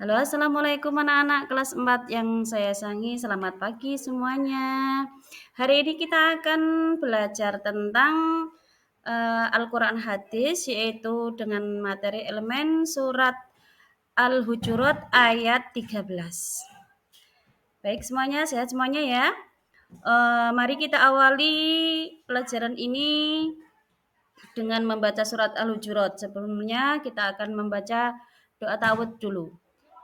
Halo, assalamualaikum anak-anak kelas 4 yang saya sayangi. Selamat pagi semuanya. Hari ini kita akan belajar tentang Al-Quran hadis, yaitu dengan materi elemen surat Al-Hujurat ayat 13. Baik semuanya, sehat semuanya ya. Mari kita awali pelajaran ini dengan membaca surat Al-Hujurat. Sebelumnya kita akan membaca doa ta'awudz dulu.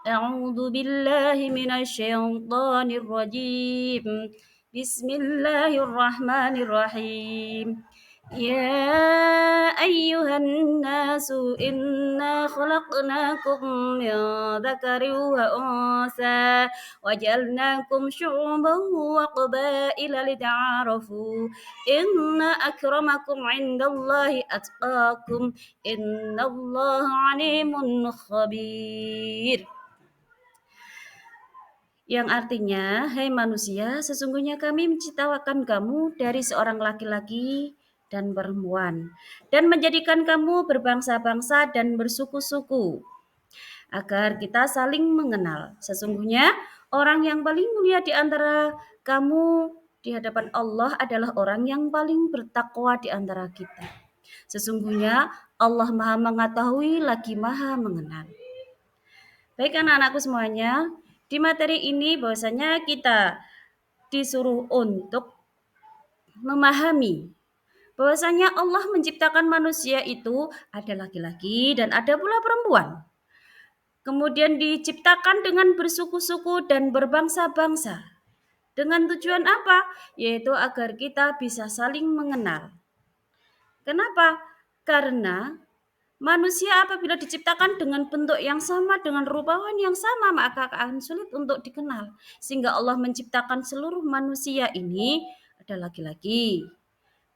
A'udzu billahi minasyaitonir rajim. Bismillahirrahmanirrahim. Ya ayyuhan nasu inna khalaqnakum min dzakarin wa unsa waj'alnakum syu'uban wa qabaila lita'arafu inna akramakum 'indallahi atqakum innallaha 'alimun khabir. Yang artinya, hai manusia, sesungguhnya kami menciptakan kamu dari seorang laki-laki dan perempuan, dan menjadikan kamu berbangsa-bangsa dan bersuku-suku, agar kita saling mengenal. Sesungguhnya, orang yang paling mulia di antara kamu di hadapan Allah adalah orang yang paling bertakwa di antara kita. Sesungguhnya, Allah Maha Mengetahui lagi Maha Mengenal. Baik anak-anakku semuanya, di materi ini bahwasanya kita disuruh untuk memahami bahwasanya Allah menciptakan manusia itu ada laki-laki dan ada pula perempuan. Kemudian diciptakan dengan bersuku-suku dan berbangsa-bangsa. Dengan tujuan apa? Yaitu agar kita bisa saling mengenal. Kenapa? Karena manusia apabila diciptakan dengan bentuk yang sama, dengan rupawan yang sama, maka akan sulit untuk dikenal. Sehingga Allah menciptakan seluruh manusia ini ada laki-laki.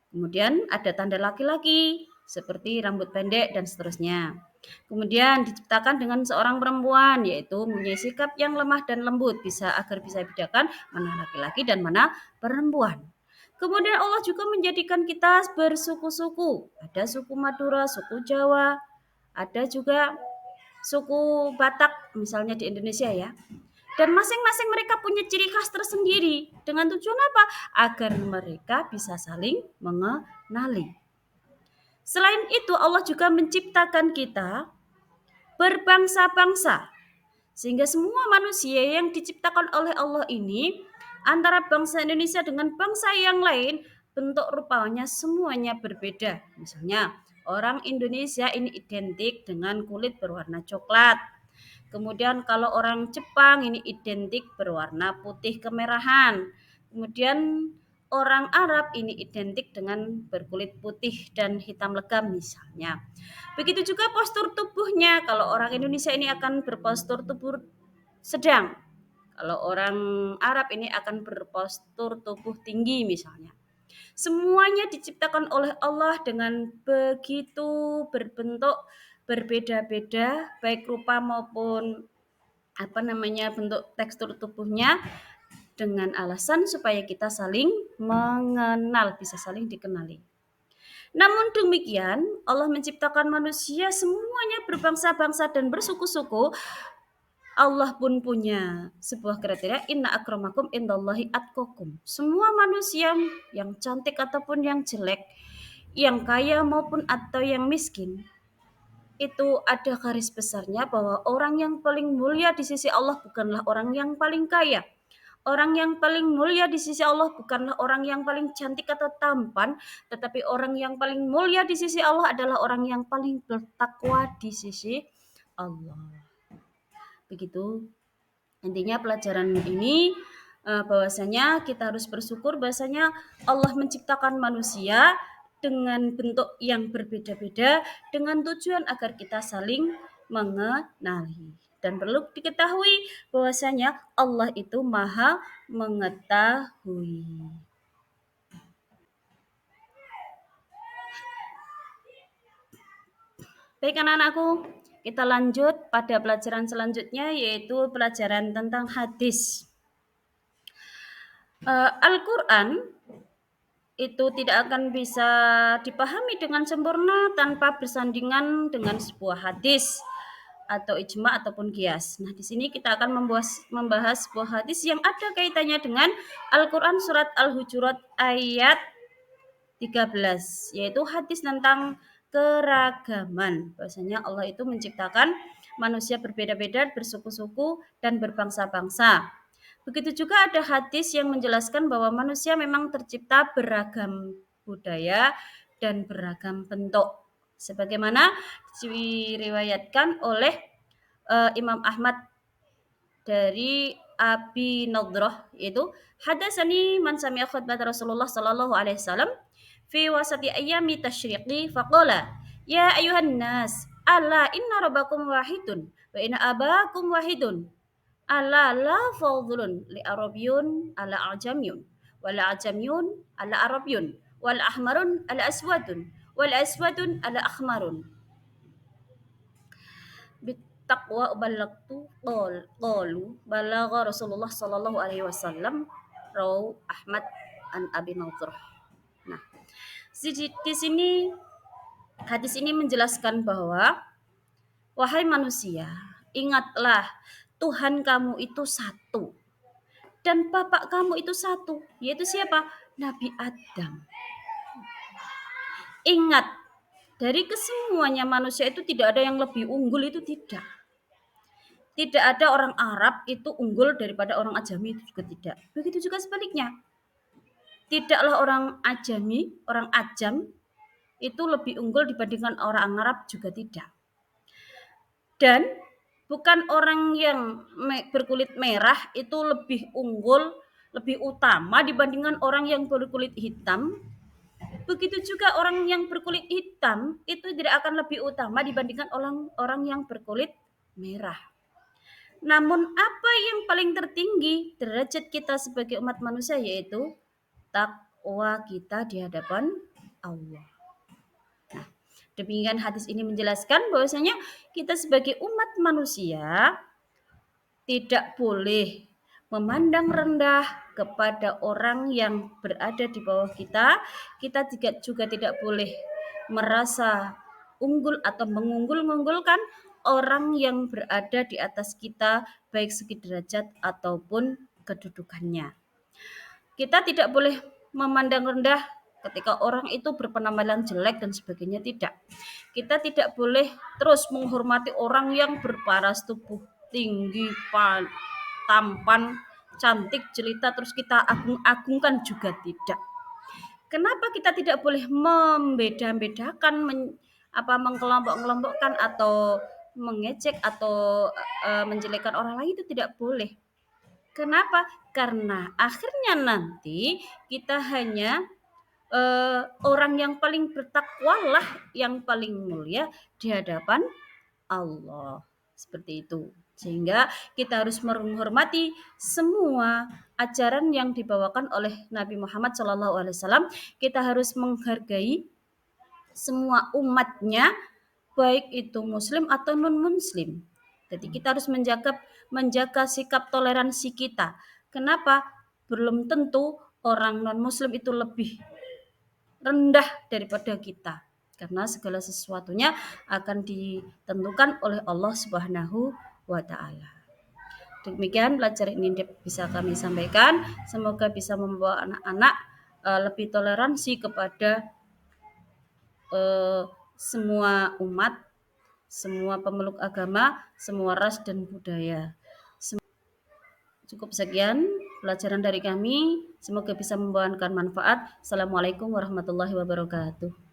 Kemudian ada tanda laki-laki, seperti rambut pendek dan seterusnya. Kemudian diciptakan dengan seorang perempuan, yaitu mempunyai sikap yang lemah dan lembut, agar bisa bedakan mana laki-laki dan mana perempuan. Kemudian Allah juga menjadikan kita bersuku-suku. Ada suku Madura, suku Jawa, ada juga suku Batak misalnya di Indonesia ya. Dan masing-masing mereka punya ciri khas tersendiri. Dengan tujuan apa? Agar mereka bisa saling mengenali. Selain itu Allah juga menciptakan kita berbangsa-bangsa. Sehingga semua manusia yang diciptakan oleh Allah ini, antara bangsa Indonesia dengan bangsa yang lain, bentuk rupanya semuanya berbeda. Misalnya, orang Indonesia ini identik dengan kulit berwarna coklat. Kemudian kalau orang Jepang ini identik berwarna putih kemerahan. Kemudian orang Arab ini identik dengan berkulit putih dan hitam legam misalnya. Begitu juga postur tubuhnya. Kalau orang Indonesia ini akan berpostur tubuh sedang. Kalau orang Arab ini akan berpostur tubuh tinggi misalnya. Semuanya diciptakan oleh Allah dengan begitu berbentuk berbeda-beda, baik rupa maupun bentuk tekstur tubuhnya, dengan alasan supaya kita saling mengenal, bisa saling dikenali. Namun demikian, Allah menciptakan manusia semuanya berbangsa-bangsa dan bersuku-suku. Allah pun punya sebuah kriteria, inna akramakum indallahi atqakum. Semua manusia yang cantik ataupun yang jelek, yang kaya maupun atau yang miskin, itu ada garis besarnya bahwa orang yang paling mulia di sisi Allah bukanlah orang yang paling kaya. Orang yang paling mulia di sisi Allah bukanlah orang yang paling cantik atau tampan, tetapi orang yang paling mulia di sisi Allah adalah orang yang paling bertakwa di sisi Allah. Begitu intinya pelajaran ini, bahwasanya kita harus bersyukur bahwasanya Allah menciptakan manusia dengan bentuk yang berbeda-beda dengan tujuan agar kita saling mengenali. Dan perlu diketahui bahwasanya Allah itu Maha Mengetahui. Baik anak-anakku, kita lanjut pada pelajaran selanjutnya, yaitu pelajaran tentang hadis. Al-Quran itu tidak akan bisa dipahami dengan sempurna tanpa bersandingan dengan sebuah hadis atau ijma ataupun qiyas. Nah, di sini kita akan membahas sebuah hadis yang ada kaitannya dengan Al-Qur'an surat Al-Hujurat ayat 13, yaitu hadis tentang keragaman. Bahwasanya Allah itu menciptakan manusia berbeda-beda, bersuku-suku dan berbangsa-bangsa. Begitu juga ada hadis yang menjelaskan bahwa manusia memang tercipta beragam budaya dan beragam bentuk. Sebagaimana diriwayatkan oleh Imam Ahmad dari Abi Nadrah, yaitu hadatsani man sami'a khutbah Rasulullah sallallahu alaihi wasallam fi wasati ayyami tasyriqi faqala ya ayuhan nas ala inna rabbakum wahidun wa inna abakum wahidun ala la fadlun li arabyun ala ajamyun wal ajamyun ala arabyun wal ahmarun ala aswadun wal aswadun ala akhmarun bittaqwa balagtu qalu balagha Rasulullah sallallahu alaihi wasallam rawu Ahmad an Abi Nadrah. Nah, di sini hadis ini menjelaskan bahwa wahai manusia, ingatlah Tuhan kamu itu satu dan bapak kamu itu satu, yaitu siapa? Nabi Adam. Ingat, dari kesemuanya manusia itu tidak ada yang lebih unggul, itu tidak. Tidak ada orang Arab itu unggul daripada orang Ajami, itu juga tidak. Begitu juga sebaliknya. Tidaklah orang Ajami, orang Ajam itu lebih unggul dibandingkan orang Arab, juga tidak. Dan bukan orang yang berkulit merah itu lebih unggul, lebih utama dibandingkan orang yang berkulit hitam. Begitu juga orang yang berkulit hitam itu tidak akan lebih utama dibandingkan orang yang berkulit merah. Namun apa yang paling tertinggi derajat kita sebagai umat manusia yaitu takwa kita di hadapan Allah. Nah, demikian hadis ini menjelaskan bahwasanya kita sebagai umat manusia tidak boleh memandang rendah kepada orang yang berada di bawah kita. Kita juga tidak boleh merasa unggul atau mengunggul-unggulkan orang yang berada di atas kita, baik segi derajat ataupun kedudukannya. Kita tidak boleh memandang rendah ketika orang itu berpenampilan jelek dan sebagainya, tidak. Kita tidak boleh terus menghormati orang yang berparas tubuh tinggi, tampan, cantik, jelita, terus kita agung-agungkan, juga tidak. Kenapa kita tidak boleh membeda-bedakan, mengkelompok-kelompokkan atau mengejek atau menjelekkan orang lain? Itu tidak boleh. Kenapa? Karena akhirnya nanti kita hanya orang yang paling bertakwa lah yang paling mulia di hadapan Allah. Seperti itu. Sehingga kita harus menghormati semua ajaran yang dibawakan oleh Nabi Muhammad SAW. Kita harus menghargai semua umatnya, baik itu muslim atau non-muslim. Jadi kita harus menjaga sikap toleransi kita. Kenapa? Belum tentu orang non-muslim itu lebih rendah daripada kita. Karena segala sesuatunya akan ditentukan oleh Allah Subhanahu wa Ta'ala. Demikian pelajaran ini bisa kami sampaikan. Semoga bisa membawa anak-anak lebih toleransi kepada semua umat, semua pemeluk agama, semua ras dan budaya. Cukup sekian pelajaran dari kami. Semoga bisa membawakan manfaat. Assalamualaikum warahmatullahi wabarakatuh.